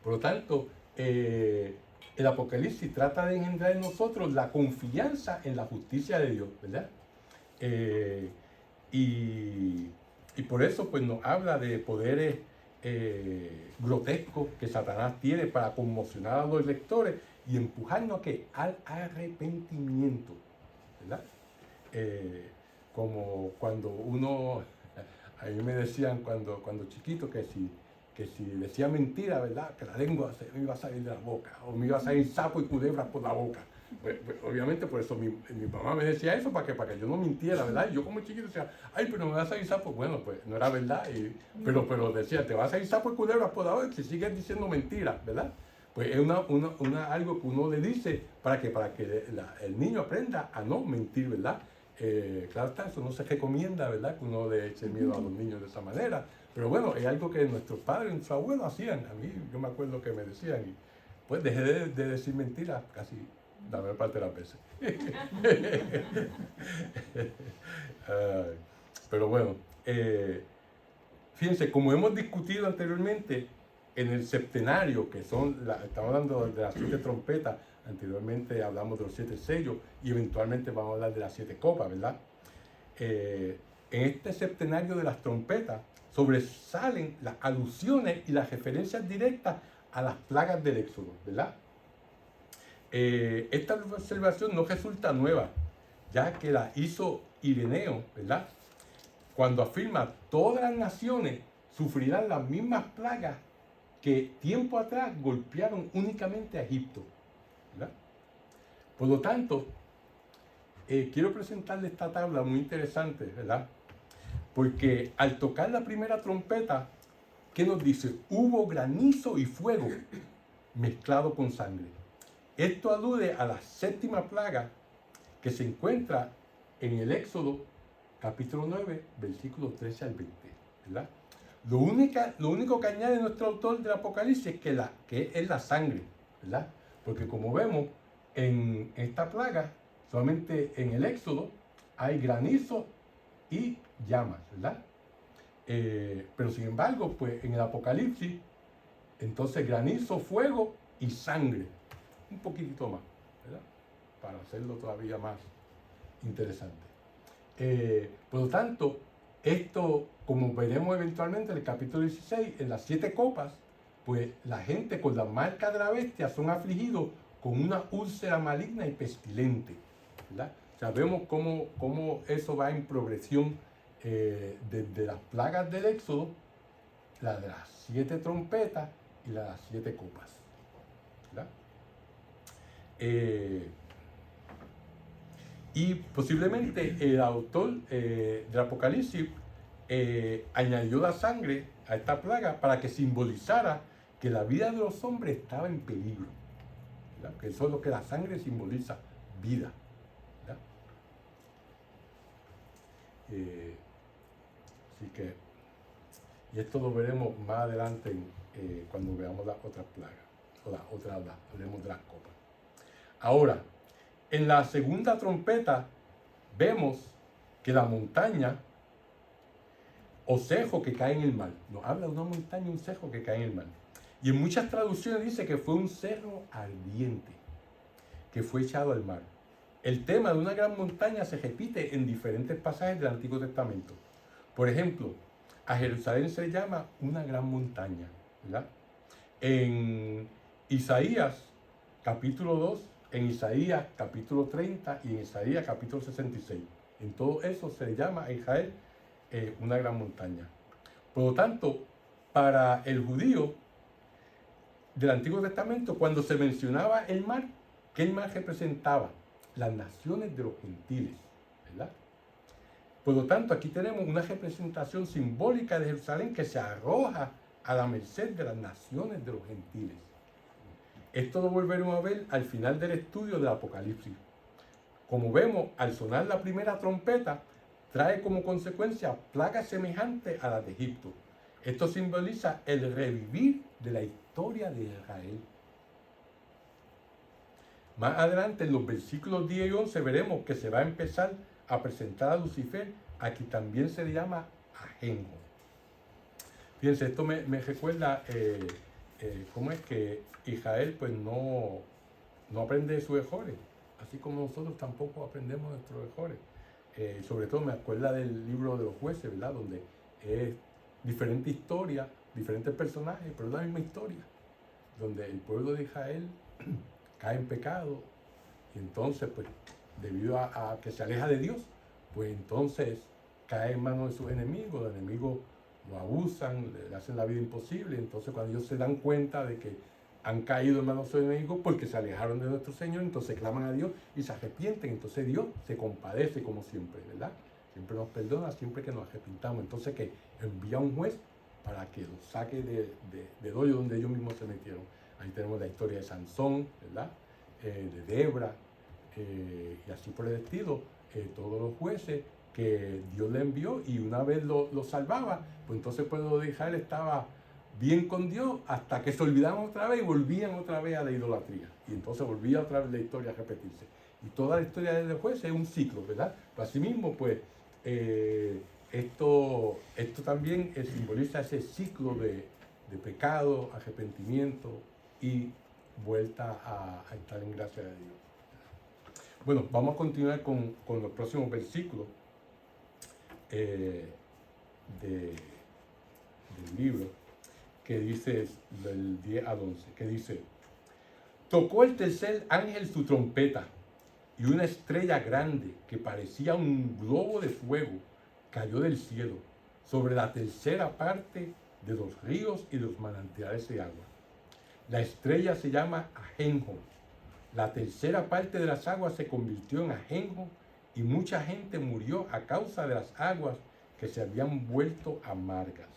Por lo tanto, el Apocalipsis trata de engendrar en nosotros la confianza en la justicia de Dios, ¿verdad? Y por eso pues nos habla de poderes grotescos que Satanás tiene para conmocionar a los lectores y empujarnos al arrepentimiento, ¿verdad? Como cuando a mí me decían cuando chiquito que si decía mentira, ¿verdad? Que la lengua se me iba a salir de la boca, o me iba a salir sapo y culebras por la boca. Pues, obviamente por eso mi mamá me decía eso, para que yo no mintiera, ¿verdad? Y yo como chiquito decía, ay, pero me va a salir sapo. Bueno, pues no era verdad, pero decía, te va a salir sapo y culebras por la boca si sigues diciendo mentiras, ¿verdad? Pues es algo que uno le dice para que el niño aprenda a no mentir, ¿verdad? Claro está, eso no se recomienda, ¿verdad? Que uno le eche miedo a los niños de esa manera. Pero bueno, es algo que nuestros padres, nuestros abuelos hacían. A mí, yo me acuerdo que me decían, y pues dejé de decir mentiras casi la mayor parte de las veces. Pero bueno, fíjense, como hemos discutido anteriormente, en el septenario, que estamos hablando de las 7 trompetas, anteriormente hablamos de los 7 sellos, y eventualmente vamos a hablar de las 7 copas, ¿verdad? En este septenario de las trompetas sobresalen las alusiones y las referencias directas a las plagas del Éxodo, ¿verdad? Esta observación no resulta nueva, ya que la hizo Ireneo, ¿verdad? Cuando afirma todas las naciones sufrirán las mismas plagas que tiempo atrás golpearon únicamente a Egipto, ¿verdad? Por lo tanto, quiero presentarle esta tabla muy interesante, ¿verdad? Porque al tocar la primera trompeta, ¿qué nos dice? Hubo granizo y fuego mezclado con sangre. Esto alude a la 7ª plaga que se encuentra en el Éxodo capítulo 9, versículos 13 al 20, ¿verdad? Lo único que añade nuestro autor del Apocalipsis es que es la sangre, ¿verdad? Porque como vemos, en esta plaga, solamente en el Éxodo, hay granizo y llamas, ¿verdad? Pero sin embargo, pues en el Apocalipsis, entonces granizo, fuego y sangre. Un poquitito más, ¿verdad? Para hacerlo todavía más interesante. Por lo tanto, esto, como veremos eventualmente en el capítulo 16, en las 7 copas, pues la gente con la marca de la bestia son afligidos con una úlcera maligna y pestilente, ¿verdad? O sea, vemos cómo eso va en progresión desde las plagas del Éxodo, la de las 7 trompetas y la de las 7 copas, ¿verdad? Y posiblemente el autor del Apocalipsis añadió la sangre a esta plaga para que simbolizara que la vida de los hombres estaba en peligro, ¿verdad? Que eso es lo que la sangre simboliza, vida, ¿verdad? Así que, y esto lo veremos más adelante cuando veamos las otras plagas, hablemos de las copas. Ahora, en la segunda trompeta vemos que la montaña o cejo que cae en el mar, nos habla de una montaña, un cejo que cae en el mar. Y en muchas traducciones dice que fue un cerro ardiente que fue echado al mar. El tema de una gran montaña se repite en diferentes pasajes del Antiguo Testamento. Por ejemplo, a Jerusalén se llama una gran montaña, ¿verdad? En Isaías capítulo 2, en Isaías capítulo 30 y en Isaías capítulo 66. En todo eso se le llama a Israel una gran montaña. Por lo tanto, para el judío del Antiguo Testamento, cuando se mencionaba el mar, ¿qué mar representaba? Las naciones de los gentiles, ¿verdad? Por lo tanto, aquí tenemos una representación simbólica de Jerusalén que se arroja a la merced de las naciones de los gentiles. Esto lo volveremos a ver al final del estudio del Apocalipsis. Como vemos, al sonar la primera trompeta, trae como consecuencia plagas semejantes a las de Egipto. Esto simboliza el revivir de la historia de Israel. Más adelante, en los versículos 10 y 11, veremos que se va a empezar a presentar a Lucifer, a quien también se le llama Ajenjo. Fíjense, esto me recuerda cómo es que Israel pues no aprende de sus errores, así como nosotros tampoco aprendemos de nuestros errores. Sobre todo me acuerda del libro de los jueces, ¿verdad? Donde es diferente historia, diferentes personajes, pero es la misma historia, donde el pueblo de Israel cae en pecado y entonces pues debido a que se aleja de Dios, pues entonces cae en manos de sus enemigos, los enemigos lo abusan, le hacen la vida imposible. Entonces cuando ellos se dan cuenta de que han caído en manos de sus enemigos porque se alejaron de nuestro Señor, entonces claman a Dios y se arrepienten. Entonces Dios se compadece como siempre, ¿verdad? Siempre nos perdona, siempre que nos arrepintamos. Entonces que envía un juez para que los saque del hoyo donde ellos mismos se metieron. Ahí tenemos la historia de Sansón, ¿verdad? De Debra, y así por el estilo, todos los jueces que Dios le envió, y una vez lo salvaba, pues entonces pueblo de Israel estaba bien con Dios hasta que se olvidaban otra vez y volvían otra vez a la idolatría. Y entonces volvía otra vez la historia a repetirse. Y toda la historia de los jueces es un ciclo, ¿verdad? Pero asimismo, pues, esto también simboliza ese ciclo de pecado, arrepentimiento y vuelta a estar en gracia de Dios. Bueno, vamos a continuar con los próximos versículos del libro, que dice del 10 al 11, que dice: tocó el tercer ángel su trompeta, y una estrella grande que parecía un globo de fuego cayó del cielo sobre la tercera parte de los ríos y los manantiales de agua. La estrella se llama Ajenjo. La tercera parte de las aguas se convirtió en ajenjo y mucha gente murió a causa de las aguas que se habían vuelto amargas.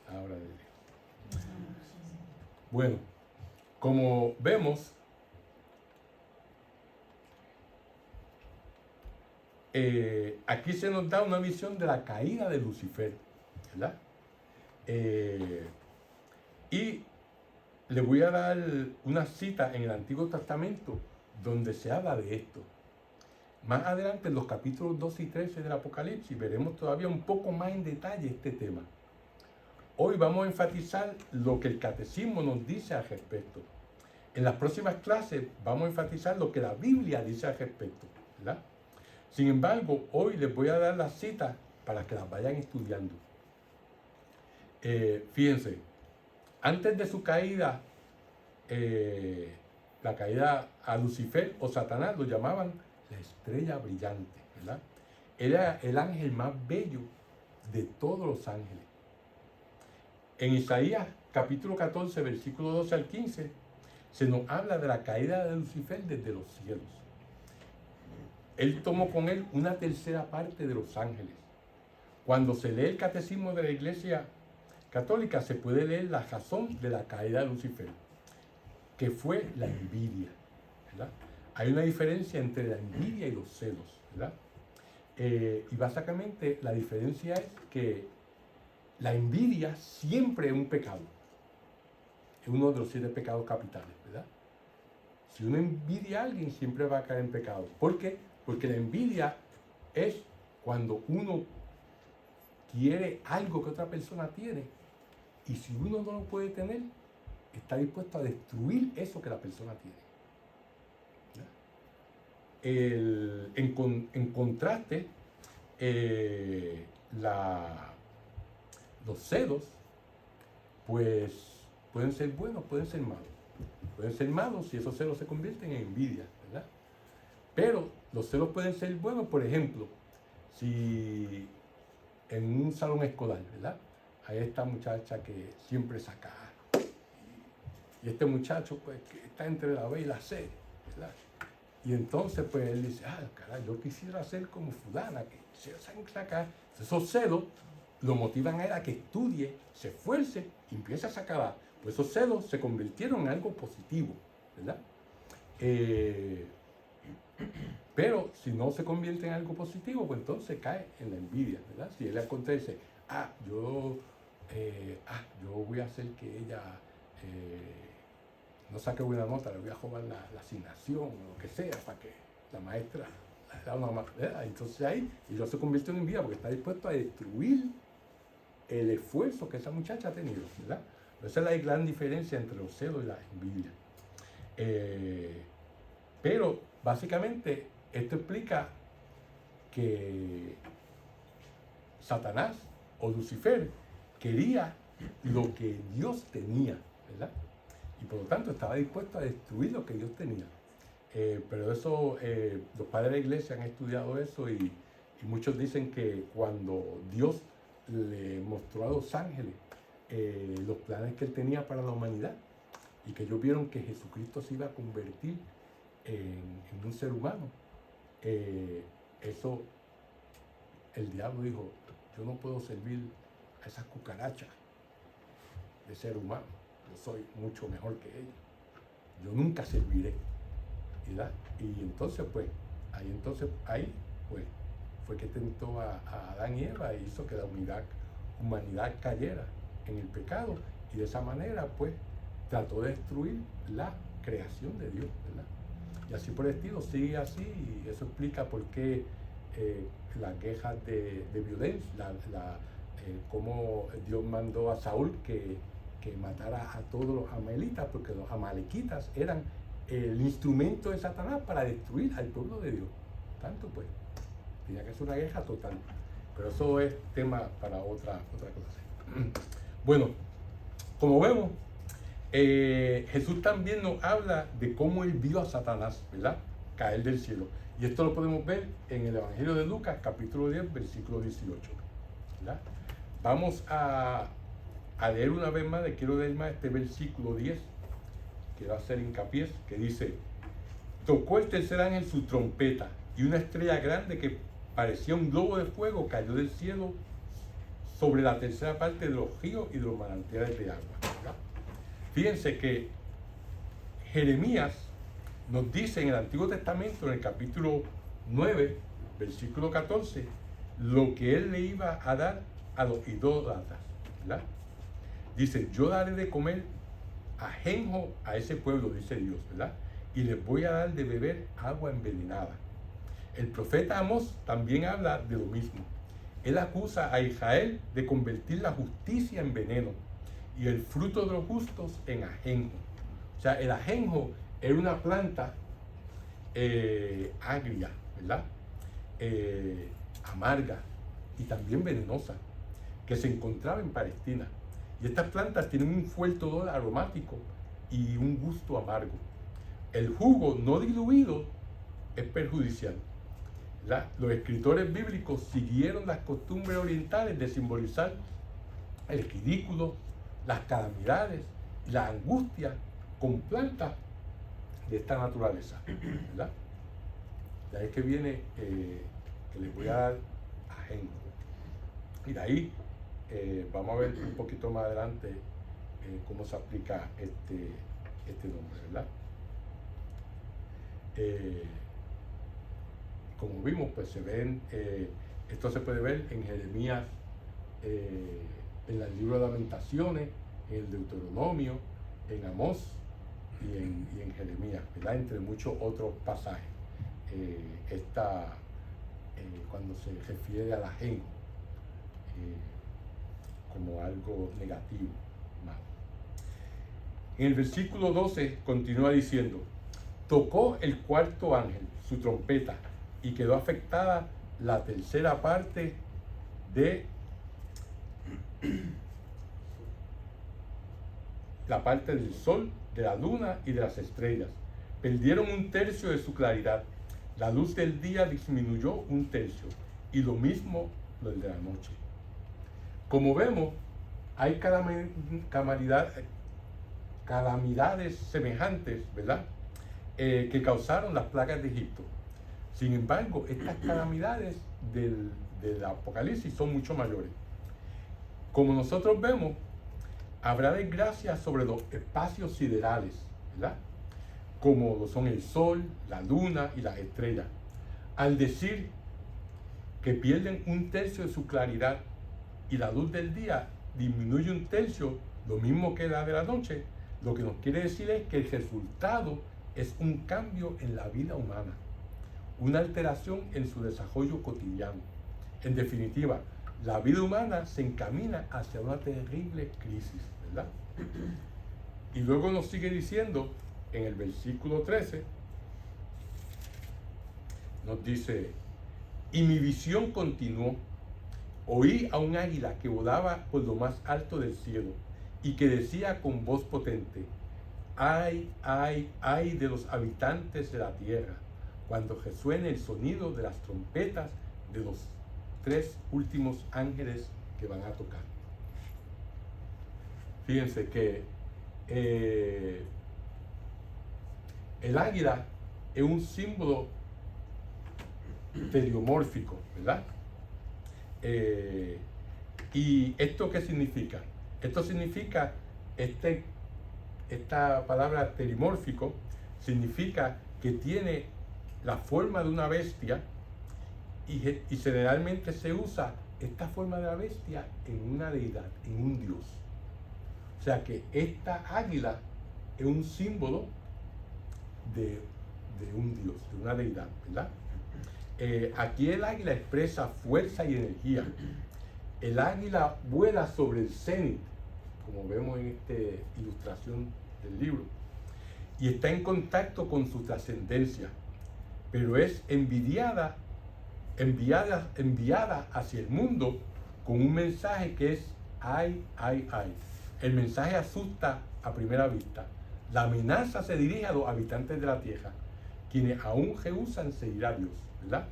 Palabra de Dios. Bueno, como vemos, aquí se nos da una visión de la caída de Lucifer, ¿verdad? Y le voy a dar una cita en el Antiguo Testamento donde se habla de esto. Más adelante, en los capítulos 12 y 13 del Apocalipsis, veremos todavía un poco más en detalle este tema. Hoy vamos a enfatizar lo que el Catecismo nos dice al respecto. En las próximas clases vamos a enfatizar lo que la Biblia dice al respecto, ¿verdad? Sin embargo, hoy les voy a dar las citas para que las vayan estudiando. Fíjense, antes de su caída, la caída a Lucifer o Satanás, lo llamaban la estrella brillante, ¿verdad? Era el ángel más bello de todos los ángeles. En Isaías capítulo 14, versículo 12 al 15, se nos habla de la caída de Lucifer desde los cielos. Él tomó con él una tercera parte de los ángeles. Cuando se lee el catecismo de la Iglesia Católica, se puede leer la razón de la caída de Lucifer, que fue la envidia, ¿verdad? Hay una diferencia entre la envidia y los celos, ¿verdad? Y básicamente la diferencia es que la envidia siempre es un pecado. Es uno de los 7 pecados capitales, ¿verdad? Si uno envidia a alguien, siempre va a caer en pecado. ¿Por qué? Porque la envidia es cuando uno quiere algo que otra persona tiene, y si uno no lo puede tener, está dispuesto a destruir eso que la persona tiene. En contraste, los celos, pues pueden ser buenos, pueden ser malos. Pueden ser malos si esos celos se convierten en envidia, ¿verdad? Pero los celos pueden ser buenos, por ejemplo, si en un salón escolar, ¿verdad? Hay esta muchacha que siempre saca A, y este muchacho, pues, que está entre la B y la C, ¿verdad? Y entonces, pues, él dice: caray, yo quisiera ser como fulana, que se saca A. Esos celos lo motivan a él a que estudie, se esfuerce y empiece a sacar. Pues esos celos se convirtieron en algo positivo, ¿verdad? Pero si no se convierte en algo positivo, pues entonces cae en la envidia, ¿verdad? Si él acontece, yo voy a hacer que ella no saque buena nota, le voy a robar la asignación o lo que sea para que la maestra le da una más, ¿verdad? Entonces ahí, y no se convierte en envidia porque está dispuesto a destruir el esfuerzo que esa muchacha ha tenido, ¿verdad? Esa es la gran diferencia entre los celos y la envidia. Pero básicamente esto explica que Satanás o Lucifer quería lo que Dios tenía, ¿verdad? Y por lo tanto estaba dispuesto a destruir lo que Dios tenía. Pero eso, los padres de la iglesia han estudiado eso y muchos dicen que cuando Dios le mostró a los ángeles los planes que él tenía para la humanidad y que ellos vieron que Jesucristo se iba a convertir en un ser humano, eso el diablo dijo: yo no puedo servir a esas cucarachas de ser humano, yo soy mucho mejor que ellos, yo nunca serviré, ¿verdad? Y entonces pues ahí fue que tentó a Adán y Eva e hizo que la humanidad cayera en el pecado, y de esa manera pues trató de destruir la creación de Dios, ¿verdad? Y así por el estilo, sigue así, y eso explica por qué las quejas de violencia, cómo Dios mandó a Saúl que matara a todos los amalequitas, porque los amalequitas eran el instrumento de Satanás para destruir al pueblo de Dios. Tanto pues, tenía que ser una guerra total. Pero eso es tema para otra clase. Bueno, como vemos, Jesús también nos habla de cómo él vio a Satanás, ¿verdad?, caer del cielo. Y esto lo podemos ver en el Evangelio de Lucas, capítulo 10, versículo 18, ¿verdad? Vamos a leer una vez más, le quiero leer más este versículo 10, que va a hacer hincapié, que dice: tocó el tercer ángel su trompeta, y una estrella grande que parecía un globo de fuego cayó del cielo sobre la tercera parte de los ríos y de los manantiales de agua, ¿verdad? Fíjense que Jeremías nos dice en el Antiguo Testamento, en el capítulo 9, versículo 14, lo que él le iba a dar a los idólatras, ¿verdad? Dice: yo daré de comer ajenjo a ese pueblo, dice Dios, ¿verdad? Y les voy a dar de beber agua envenenada. El profeta Amós también habla de lo mismo. Él acusa a Israel de convertir la justicia en veneno y el fruto de los justos en ajenjo. O sea, el ajenjo era una planta agria, ¿verdad? Amarga y también venenosa, que se encontraba en Palestina. Y estas plantas tienen un fuerte olor aromático y un gusto amargo. El jugo no diluido es perjudicial. Los escritores bíblicos siguieron las costumbres orientales de simbolizar el ridículo, las calamidades y la angustia con plantas de esta naturaleza, ¿verdad? De ahí es que viene que les voy a dar ajenjo. Y de ahí vamos a ver un poquito más adelante cómo se aplica este nombre, ¿verdad? Como vimos, pues se ven, esto se puede ver en Jeremías, en el libro de Lamentaciones, en el Deuteronomio, en Amós y en Jeremías, ¿verdad?, entre muchos otros pasajes. Cuando se refiere al ajenjo como algo negativo, malo. En el versículo 12 continúa diciendo: tocó el cuarto ángel su trompeta y quedó afectada la tercera parte de la parte del sol, de la luna y de las estrellas. Perdieron un tercio de su claridad. La luz del día disminuyó un tercio, y lo mismo lo de la noche. Como vemos, hay calamidades semejantes, ¿verdad?, que causaron las plagas de Egipto. Sin embargo, estas calamidades del Apocalipsis son mucho mayores. Como nosotros vemos, habrá desgracia sobre los espacios siderales, ¿verdad? Como lo son el Sol, la Luna y las estrellas. Al decir que pierden un tercio de su claridad y la luz del día disminuye un tercio, lo mismo que la de la noche, lo que nos quiere decir es que el resultado es un cambio en la vida humana, una alteración en su desarrollo cotidiano. En definitiva, la vida humana se encamina hacia una terrible crisis, ¿verdad? Y luego nos sigue diciendo en el versículo 13, nos dice: y mi visión continuó, oí a un águila que volaba por lo más alto del cielo y que decía con voz potente: ay, ay, ay de los habitantes de la tierra, cuando resuene el sonido de las trompetas de los 3 últimos ángeles que van a tocar. Fíjense que el águila es un símbolo teriomórfico, ¿verdad? ¿Y esto qué significa? Esto significa, esta palabra terimórfico significa que tiene la forma de una bestia y generalmente se usa esta forma de la bestia en una deidad, en un dios. O sea que esta águila es un símbolo de un dios, de una deidad, ¿verdad? Aquí el águila expresa fuerza y energía. El águila vuela sobre el cenit, como vemos en esta ilustración del libro, y está en contacto con su trascendencia, pero es enviada hacia el mundo con un mensaje que es ay, ay, ay. El mensaje asusta a primera vista. La amenaza se dirige a los habitantes de la tierra, quienes aún rehúsan seguir a Dios, ¿verdad?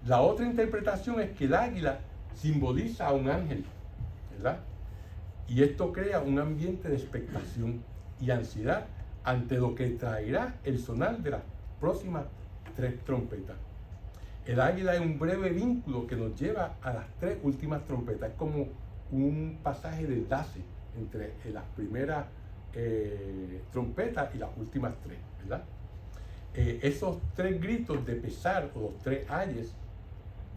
La otra interpretación es que el águila simboliza a un ángel, ¿verdad? Y esto crea un ambiente de expectación y ansiedad ante lo que traerá el sonar de las próximas 3 trompetas. El águila es un breve vínculo que nos lleva a las 3 últimas trompetas. Es como un pasaje de enlace entre las primeras trompetas y las últimas 3, ¿verdad? Esos 3 gritos de pesar, o los 3 ayes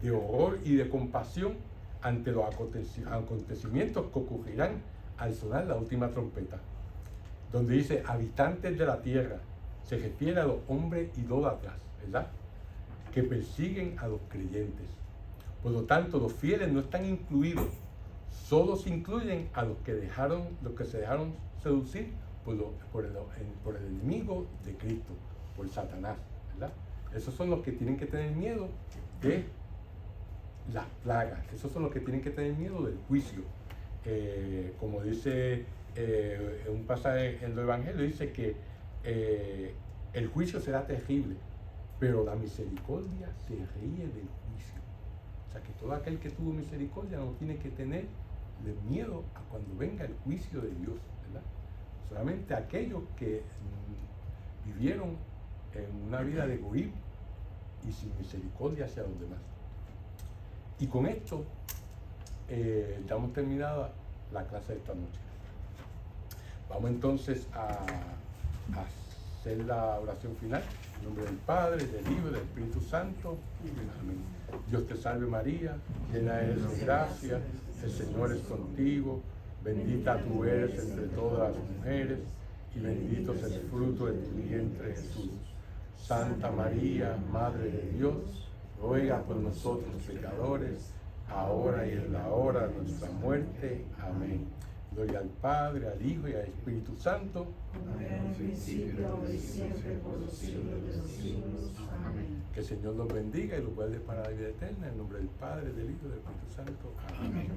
de horror y de compasión ante los acontecimientos que ocurrirán al sonar la última trompeta, donde dice habitantes de la tierra, se refiere a los hombres idólatras, ¿verdad?, que persiguen a los creyentes. Por lo tanto, los fieles no están incluidos, solo se incluyen a los que se dejaron seducir por el enemigo de Cristo, por Satanás, ¿verdad? Esos son los que tienen que tener miedo de las plagas, esos son los que tienen que tener miedo del juicio. Como dice un pasaje en los evangelios, dice que el juicio será terrible, pero la misericordia se ríe del juicio. O sea que todo aquel que tuvo misericordia no tiene que tener miedo a cuando venga el juicio de Dios, ¿verdad? Solamente aquellos que vivieron en una vida de egoísmo y sin misericordia hacia los demás. Y con esto ya hemos terminado la clase de esta noche. Vamos entonces a hacer la oración final. En nombre del Padre, del Hijo y del Espíritu Santo. Amén. Dios te salve María, llena eres de gracia, el Señor es contigo, bendita tú eres entre todas las mujeres, y bendito es el fruto de tu vientre Jesús. Santa María, Madre de Dios, ruega por nosotros pecadores, ahora y en la hora de nuestra muerte. Amén. Gloria al Padre, al Hijo y al Espíritu Santo. Amén. Principio y siempre por los siglos de los siglos. Amén. Que el Señor los bendiga y los guarde para la vida eterna. En nombre del Padre, del Hijo y del Espíritu Santo. Amén.